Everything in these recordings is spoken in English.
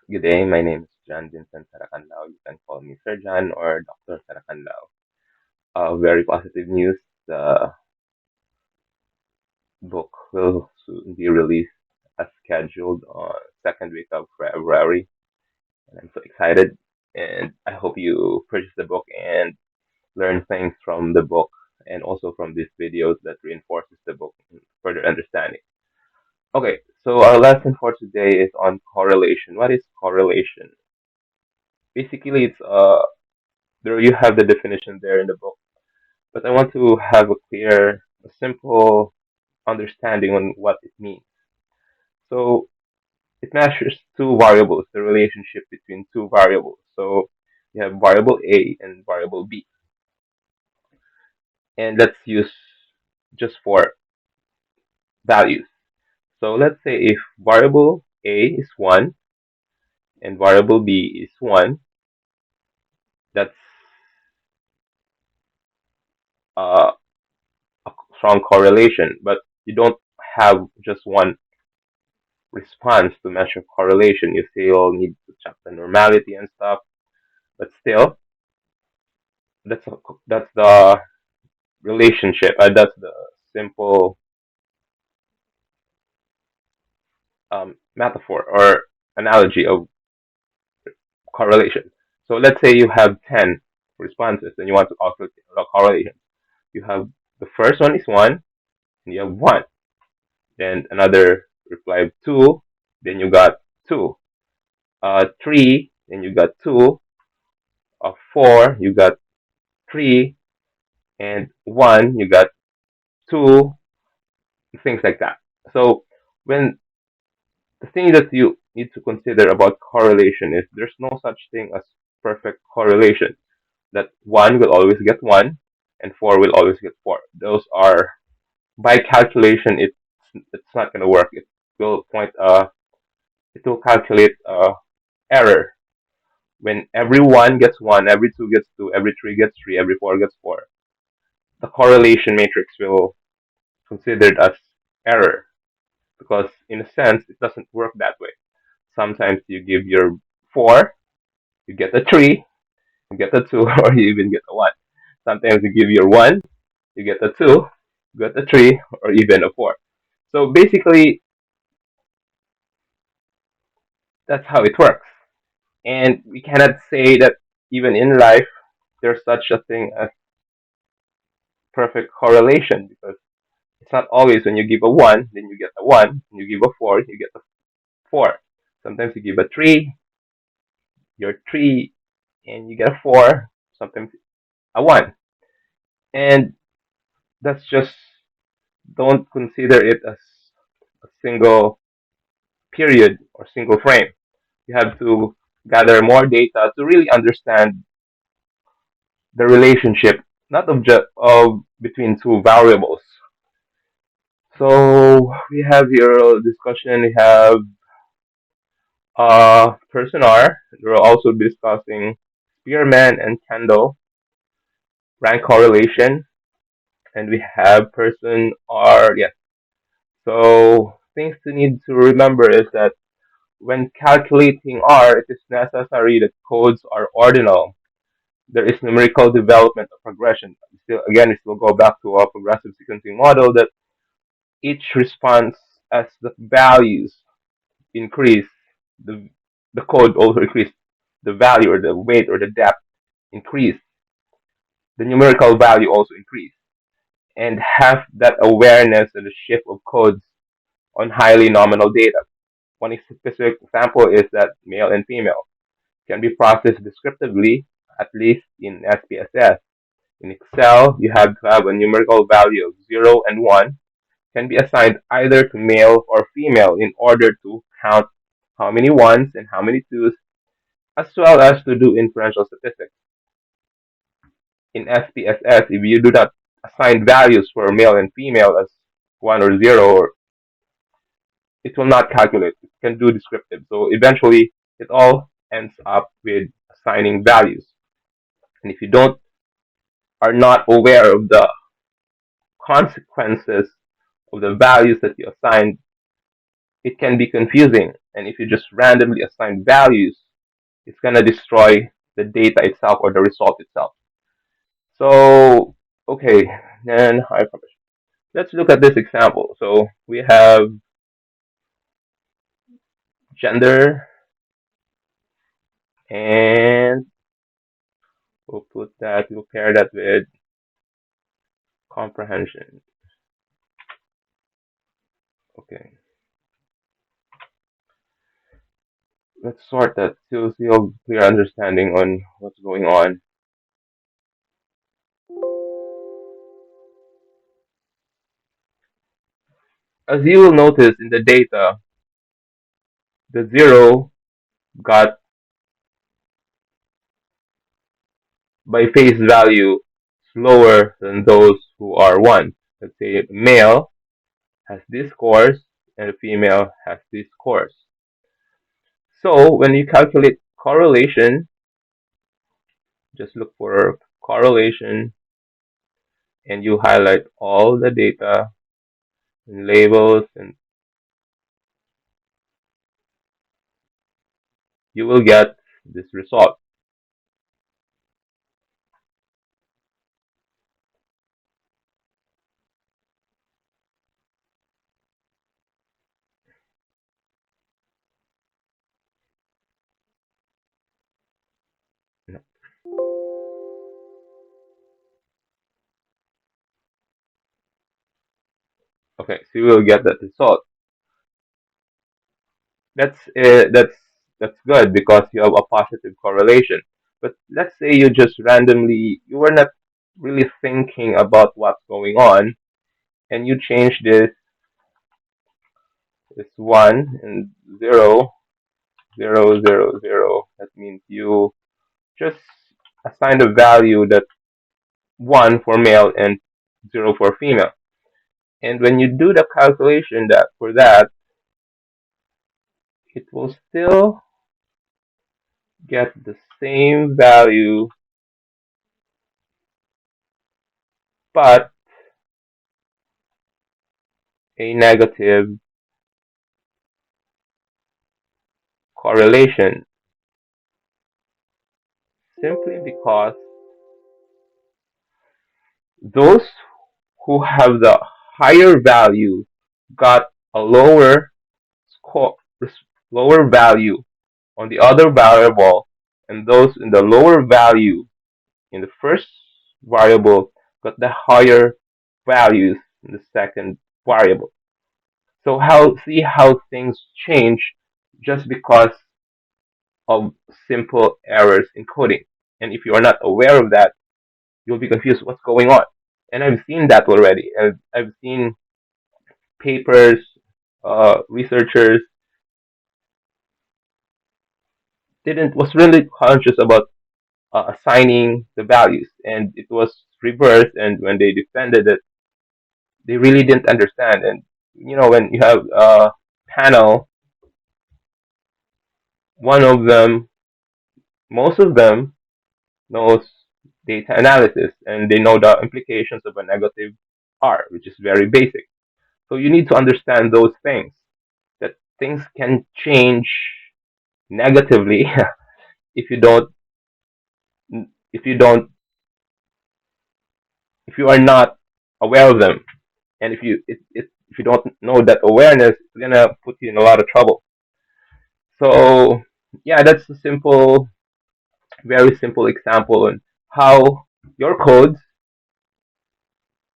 Good day, my name is John Vincent Saracanlao. You can call me Sir John or Dr. Saracanlao. Very positive news. The book will soon be released as scheduled on second week of February. And I'm so excited. And I hope you purchase the book and learn things from the book and also from these videos that reinforces the book and further understanding. Okay, so our lesson for today is on correlation. What is correlation? Basically, it's there you have the definition there in the book, but I want to have a clear, a simple understanding on what it means. So it measures two variables, the relationship between two variables. So you have variable A and variable B. And let's use just for values. So let's say if variable A is 1 and variable B is 1, that's uh, a strong correlation, but you don't have just one response to measure correlation. You still need to check the normality and stuff, but still, that's that's the relationship. That's the simple metaphor or analogy of correlation. So let's say you have 10 responses and you want to calculate the correlation. You have the first one is 1, and you have 1. Then another reply of 2, then you got 2. 3, then you got 2. 4, you got 3. And 1, you got 2, things like that. So when the thing that you need to consider about correlation is there's no such thing as perfect correlation. That 1 will always get 1 and 4 will always get 4. Those are by calculation. It's not going to work. Will point it will calculate error when every 1 gets 1, every 2 gets 2, every 3 gets 3, every 4 gets 4. The correlation matrix will considered as error because in a sense it doesn't work that way. Sometimes you give your 4, you get a 3, you get a 2, or you even get a 1. Sometimes you give your 1, you get a 2, you get a 3, or even a 4. So basically, that's how it works. And we cannot say that even in life, there's such a thing as perfect correlation because it's not always when you give a 1, then you get a 1. When you give a 4, you get a 4. Sometimes you give a 3, you're 3, and you get a 4. Sometimes a 1. And that's just, don't consider it as a single period or single frame. You have to gather more data to really understand the relationship, not of just of between two variables. So we have here a discussion. We have Pearson R. We'll also be discussing Spearman and Kendall rank correlation, and we have Pearson R. Yes. So things to need to remember is that when calculating R, it is necessary that codes are ordinal. There is numerical development of regression. Still, again, it will go back to our progressive sequencing model that each response as the values increase, the the code also increase, the value or the weight or the depth increase, the numerical value also increase, and have that awareness of the shift of codes on highly nominal data. One specific example is that male and female can be processed descriptively, at least in SPSS. In Excel, you have to have a numerical value of 0 and 1 can be assigned either to male or female in order to count how many ones and how many twos, as well as to do inferential statistics. In SPSS, if you do not assign values for male and female as 1 or 0, it will not calculate. It can do descriptive. So eventually, it all ends up with assigning values. And if you don't are not aware of the consequences of the values that you assigned, it can be confusing And if you just randomly assign values, it's going to destroy the data itself or the result itself. So, okay, then let's look at this example. So we have gender, and we'll pair that with comprehension. Okay, let's sort that to see a clear understanding on what's going on. As you will notice in the data, the 0 got by face value slower than those who are 1. Let's say a male has this scores and a female has this scores. So when you calculate correlation, just look for correlation and you highlight all the data and labels, and you will get this result. Okay, so you will get that result. That's good because you have a positive correlation. But let's say you just randomly, you were not really thinking about what's going on, and you change this 1 and 0, 0, 0, 0. That means you just assign a value that 1 for male and 0 for female. And when you do the calculation that for that, it will still get the same value, but a negative correlation, simply because those who have the higher value got a lower score, lower value on the other variable, and those in the lower value in the first variable got the higher values in the second variable. So see how things change just because of simple errors in coding. And if you are not aware of that, you'll be confused what's going on. And I've seen that already. I've seen papers, researchers didn't was really conscious about assigning the values, and it was reversed. And when they defended it, they really didn't understand. And when you have a panel, one of them, most of them knows data analysis, and they know the implications of a negative R, which is very basic. So you need to understand those things, that things can change negatively if you don't if you don't if you are not aware of them, and if you don't know that awareness, it's gonna put you in a lot of trouble. So yeah, that's a very simple example on how your codes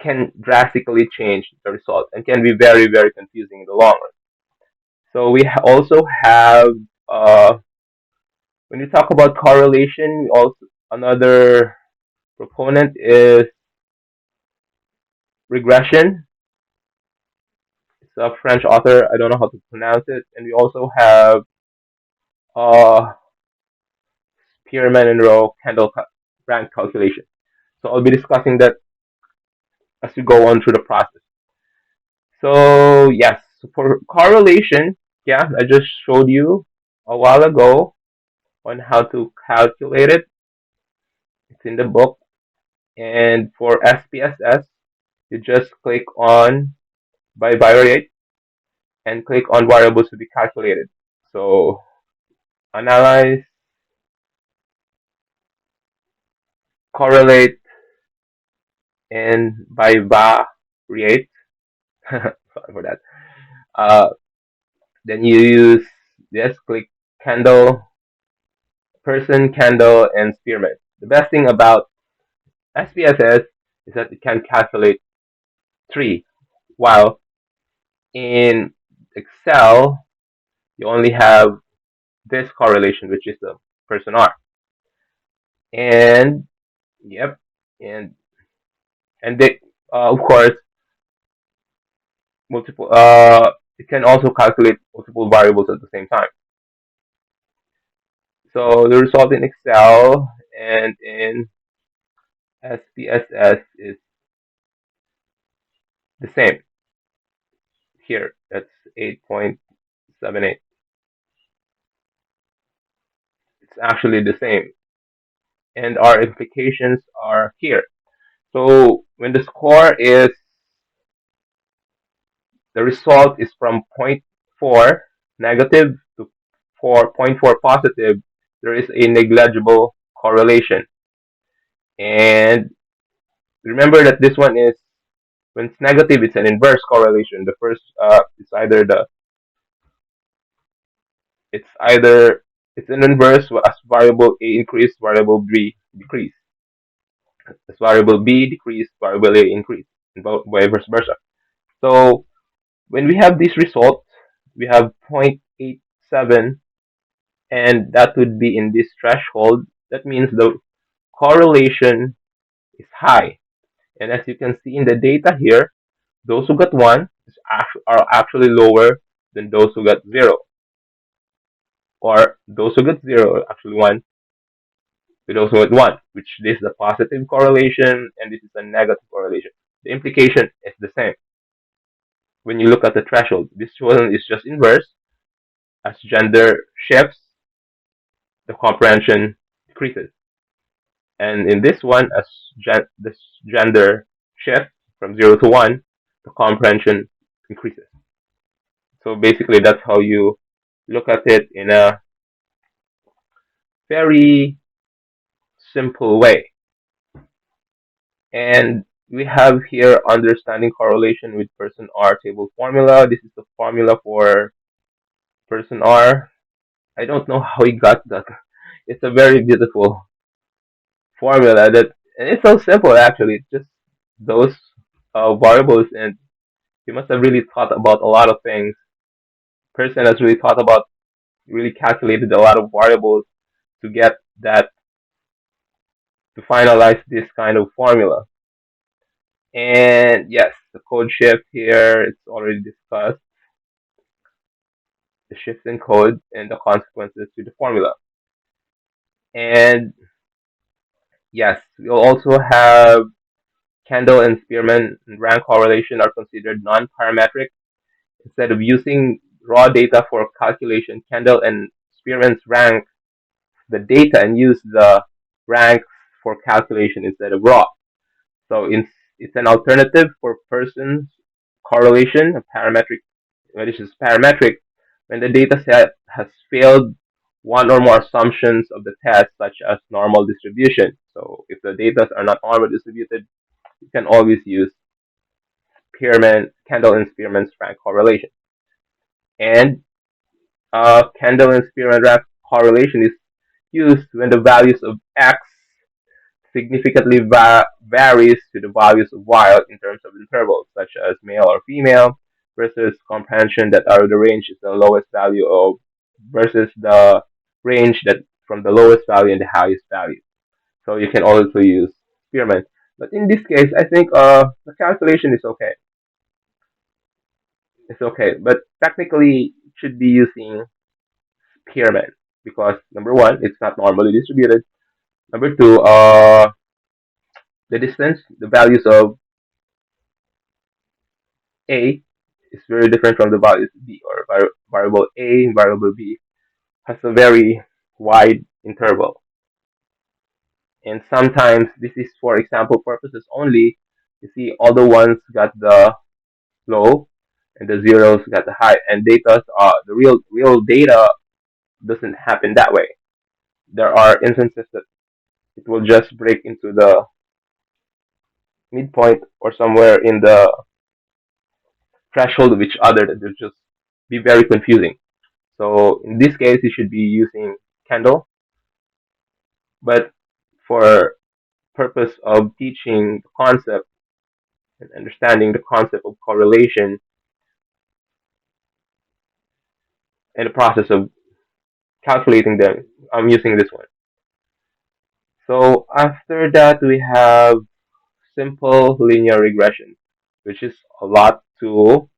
can drastically change the result and can be very, very confusing in the long run. So we also have, when you talk about correlation, also another proponent is regression. It's a French author. I don't know how to pronounce it. And we also have uh, Spearman and Rowe Kendall rank calculation. So I'll be discussing that as we go on through the process. So yes, for correlation, yeah, I just showed you a while ago on how to calculate it. It's in the book. And for SPSS, you just click on bivariate and click on variables to be calculated. So analyze, correlate, and bivariate. Sorry for that. Uh, then you use yes, click candle, person, candle, and spearmint. The best thing about SPSS is that it can calculate three, while in Excel you only have this correlation, which is the person R. And yep, and they, of course, multiple. It can also calculate multiple variables at the same time. So the result in Excel and in SPSS is the same here. That's 8.78. It's actually the same. And our implications are here. So when the score is, the result is from zero point 0.4 negative to 4.4 positive, there is a negligible correlation. And remember that this one is, when it's negative, it's an inverse correlation. The first, it's an inverse as variable A increase, variable B decrease. As variable B decrease, variable A increase, and vice versa. So when we have this result, we have 0.87, and that would be in this threshold. That means the correlation is high. And as you can see in the data here, those who got 1 are actually lower than those who got 0. Or those who got 0 are actually 1 with those who got 1, which this is a positive correlation and this is a negative correlation. The implication is the same. When you look at the threshold, this one is just inverse. As gender shifts, the comprehension decreases. And in this one, as this gender shifts from 0 to 1, the comprehension increases. So basically, that's how you look at it in a very simple way. And we have here understanding correlation with person R table formula. This is the formula for person R. I don't know how he got that. It's a very beautiful formula that, and it's so simple actually. It's just those variables, and he must have really thought about a lot of things. Person has really thought about, really calculated a lot of variables to get that, to finalize this kind of formula. And yes, the code shift here, it's already discussed. The shifts in code and the consequences to the formula. And yes, we'll also have Kendall and Spearman and rank correlation are considered non-parametric. Instead of using raw data for calculation, Kendall and Spearman's rank the data and use the ranks for calculation instead of raw. So it's an alternative for persons correlation, a parametric, which is parametric, when the data set has failed one or more assumptions of the test, such as normal distribution. So if the data are not normal distributed, you can always use Kendall and Spearman's rank correlation. And Kendall and Spearman rank correlation is used when the values of X significantly varies to the values of Y in terms of intervals, such as male or female, versus comprehension that are the range is the lowest value of, versus the range that from the lowest value and the highest value. So you can also use Spearman. But in this case, I think the calculation is okay. It's okay, but technically it should be using Spearman because number one, it's not normally distributed. Number two, the distance, the values of A is very different from the values of B, or variable A and variable B has a very wide interval. And sometimes this is for example purposes only. You see all the ones got the low and the zeros got the high, and data the real data doesn't happen that way. There are instances that it will just break into the midpoint or somewhere in the threshold of each other that will just be very confusing. So in this case, you should be using candle, but for purpose of teaching the concept and understanding the concept of correlation and the process of calculating them, I'm using this one. So after that, we have simple linear regression, which is a lot to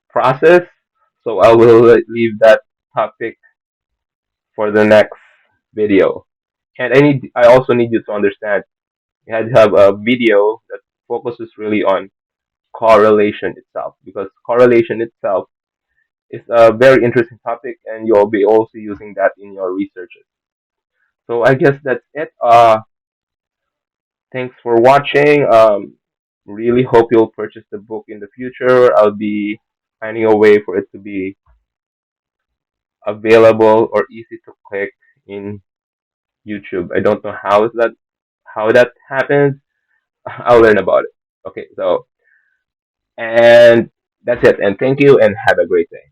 process. So I will leave that topic for the next video. And I also need you to understand you had to have a video that focuses really on correlation itself, because correlation itself is a very interesting topic, and you'll be also using that in your researches. So I guess that's it. Thanks for watching. Really hope you'll purchase the book in the future. I'll be finding a way for it to be available or easy to click in YouTube. I don't know how that happens. I'll learn about it. Okay, so and that's it. And thank you and have a great day.